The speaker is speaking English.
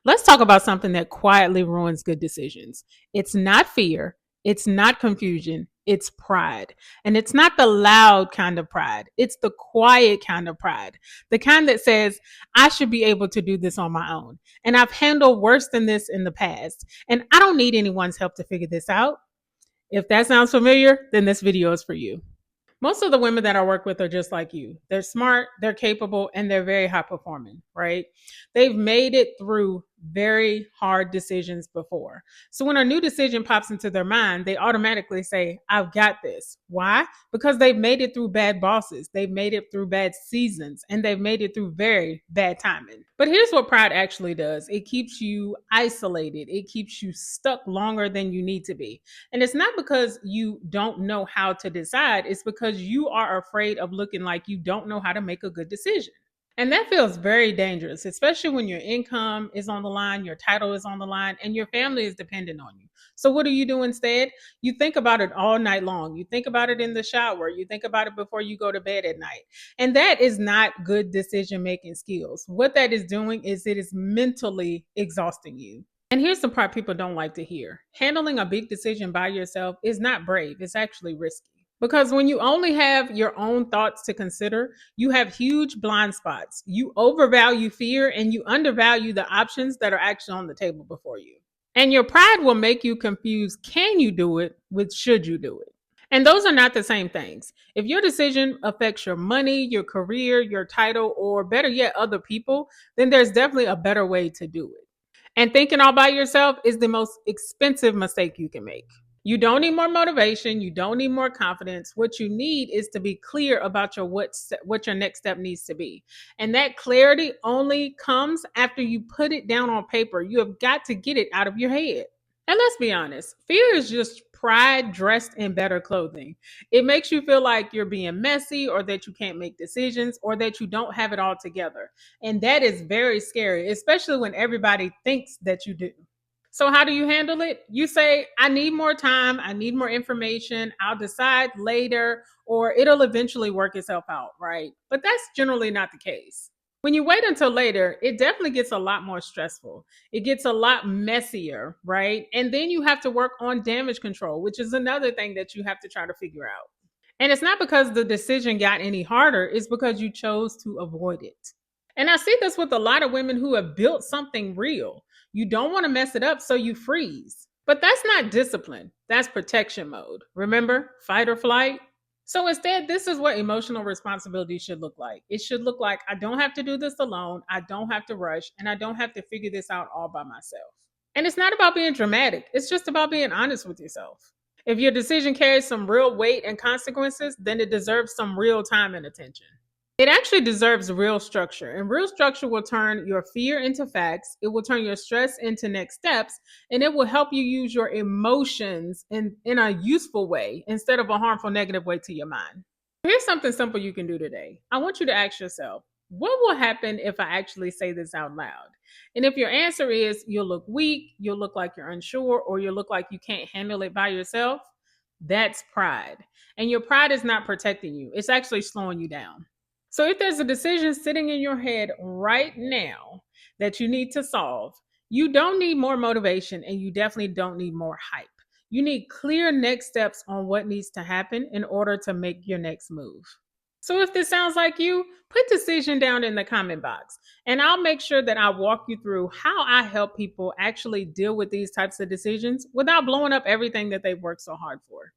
Let's talk about something that quietly ruins good decisions. It's not fear, it's not confusion, it's pride. And it's not the loud kind of pride, it's the quiet kind of pride. The kind that says, I should be able to do this on my own. And I've handled worse than this in the past. And I don't need anyone's help to figure this out. If that sounds familiar, then this video is for you. Most of the women that I work with are just like you. They're smart, they're capable, and they're very high performing, right? They've made it through very hard decisions before. So when a new decision pops into their mind, they automatically say, I've got this. Why? Because they've made it through bad bosses, they've made it through bad seasons, and they've made it through very bad timing. But here's what pride actually does: it keeps you isolated, it keeps you stuck longer than you need to be. And it's not because you don't know how to decide, it's because you are afraid of looking like you don't know how to make a good decision. And that feels very dangerous, especially when your income is on the line, your title is on the line, and your family is dependent on you. So, what do you do instead? You think about it all night long. You think about it in the shower. You think about it before you go to bed at night. And that is not good decision making skills. What that is doing is it is mentally exhausting you. And here's the part people don't like to hear: handling a big decision by yourself is not brave, it's actually risky. Because when you only have your own thoughts to consider, you have huge blind spots. You overvalue fear and you undervalue the options that are actually on the table before you. And your pride will make you confuse can you do it with should you do it. And those are not the same things. If your decision affects your money, your career, your title, or better yet, other people, then there's definitely a better way to do it. And thinking all by yourself is the most expensive mistake you can make. You don't need more motivation. You don't need more confidence. What you need is to be clear about what your next step needs to be. And that clarity only comes after you put it down on paper. You have got to get it out of your head. And let's be honest, fear is just pride dressed in better clothing. It makes you feel like you're being messy, or that you can't make decisions, or that you don't have it all together. And that is very scary, especially when everybody thinks that you do. So, how do you handle it? You say, I need more time, I need more information, I'll decide later, or it'll eventually work itself out, right? But that's generally not the case. When you wait until later, it definitely gets a lot more stressful. It gets a lot messier, right? And then you have to work on damage control, which is another thing that you have to try to figure out. And it's not because the decision got any harder, it's because you chose to avoid it. And I see this with a lot of women who have built something real. You don't want to mess it up, so you freeze. But that's not discipline, that's protection mode. Remember, fight or flight? So instead, this is what emotional responsibility should look like. It should look like I don't have to do this alone, I don't have to rush, and I don't have to figure this out all by myself. And it's not about being dramatic, it's just about being honest with yourself. If your decision carries some real weight and consequences, then it deserves some real time and attention. It actually deserves real structure, and real structure will turn your fear into facts, it will turn your stress into next steps, and it will help you use your emotions in a useful way instead of a harmful negative way to your mind. Here's something simple you can do today. I want you to ask yourself, what will happen if I actually say this out loud? And if your answer is you'll look weak, you'll look like you're unsure, or you'll look like you can't handle it by yourself, that's pride. And your pride is not protecting you, it's actually slowing you down. So if there's a decision sitting in your head right now that you need to solve, you don't need more motivation and you definitely don't need more hype. You need clear next steps on what needs to happen in order to make your next move. So if this sounds like you, put decision down in the comment box and I'll make sure that I walk you through how I help people actually deal with these types of decisions without blowing up everything that they've worked so hard for.